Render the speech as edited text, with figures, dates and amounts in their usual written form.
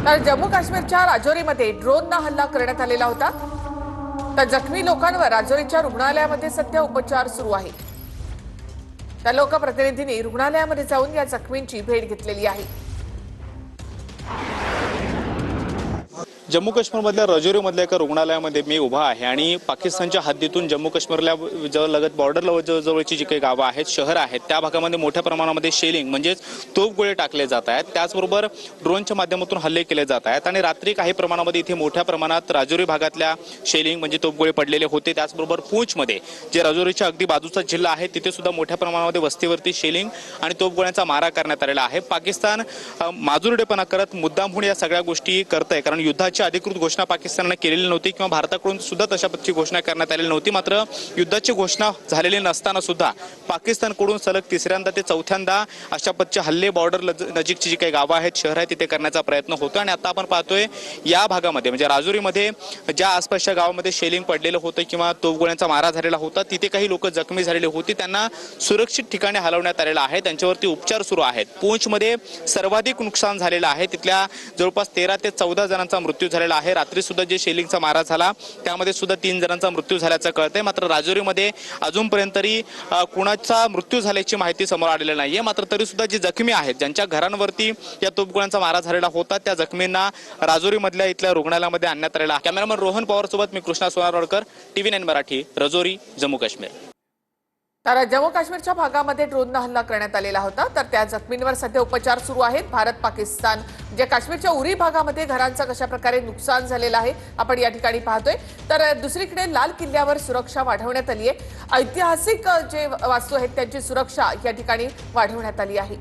तर जम्मू काश्मीरच्या राजौरीमध्ये ड्रोननं हल्ला करण्यात आलेला होता। तर जखमी लोकांवर राजौरीच्या रुग्णालयामध्ये सध्या उपचार सुरू आहे। त्या लोकप्रतिनिधींनी रुग्णालयामध्ये जाऊन या जखमींची भेट घेतलेली आहे। जम्मू काश्मीरमधल्या राजौरीमधल्या एका रुग्णालयामध्ये मी उभा आहे आणि पाकिस्तानच्या हद्दीतून जम्मू काश्मीरला लगत बॉर्डरला जवळची जी काही गावं आहेत, शहर आहेत, त्या भागामध्ये मोठ्या प्रमाणामध्ये शेलिंग म्हणजेच तोफगोळे टाकले जात आहेत। त्याचबरोबर ड्रोनच्या माध्यमातून हल्ले केले जात आहेत आणि रात्री काही प्रमाणामध्ये इथे मोठ्या प्रमाणात राजौरी भागातल्या शेलिंग म्हणजे तोफगोळे पडलेले होते। त्याचबरोबर पूंछमध्ये जे राजौरीच्या अगदी बाजूचा जिल्हा आहे तिथे सुद्धा मोठ्या प्रमाणामध्ये वस्तीवरती शेलिंग आणि तोफगोळ्यांचा मारा करण्यात आलेला आहे। पाकिस्तान माजुरडेपणा करत मुद्दामहून या सगळ्या गोष्टी करतंय, कारण युद्धाची अधिकृत घोषणा पाकिस्तानने केलेली नव्हती किंवा भारताकडून सुद्धा तशा पद्धतीची घोषणा करण्यात आलेली नव्हती। मात्र युद्धाची घोषणा झालेली नसताना सुद्धा पाकिस्तानकडून सलग तिसऱ्यांदा ते चौथ्यांदा अशा पद्धतीचे हल्ले बॉर्डर नजीकची जी काही गावं आहेत, शहर आहेत, तिथे करण्याचा प्रयत्न होतो। आणि आता आपण पाहतोय या भागामध्ये म्हणजे राजौरीमध्ये ज्या आसपासच्या गावामध्ये शेलिंग पडलेलं होतं किंवा तोफगोळ्यांचा मारा झालेला होता, तिथे काही लोक जखमी झालेली होती, त्यांना सुरक्षित ठिकाणी हलवण्यात आलेलं आहे, त्यांच्यावरती उपचार सुरू आहेत। पूंछमध्ये सर्वाधिक नुकसान झालेलं आहे, तिथल्या जवळपास 13 ते 14 जणांचा मृत्यू झालेला आहे। रात्री सुद्धा जे शेलिंगचा मारा झाला त्यामध्ये सुद्धा 3 जणांचा मृत्यू झाल्याचं कळतंय। मात्र राजौरीमध्ये अजूनपर्यंत तरी कुणाचा मृत्यू झाल्याची माहिती समोर आलेली नाहीये। मात्र तरी सुद्धा जे जखमी आहेत, ज्यांच्या घरांवरती या तोफगोळ्यांचा मारा झालेला होता, त्या जखमींना राजौरीमधल्या इथल्या रुग्णालयामध्ये आणण्यात आलेला आहे। कॅमेरामन रोहन पवार सोबत मी कृष्णा सोनारवडकर, TV9 मराठी, राजौरी, जम्मू काश्मीर। तर जम्मू काश्मीरच्या भागामध्ये ड्रोननं हल्ला करण्यात आलेला होता, तर त्या जखमींवर सध्या उपचार सुरू आहेत। भारत पाकिस्तान जे काश्मीरच्या उरी भागामध्ये घरांचं कशा प्रकारे नुकसान झालेलं आहे आपण या ठिकाणी पाहतोय। तर दुसरीकडे लाल किल्ल्यावर सुरक्षा वाढवण्यात आली आहे। ऐतिहासिक जे वास्तू आहेत त्यांची सुरक्षा या ठिकाणी वाढवण्यात आली आहे।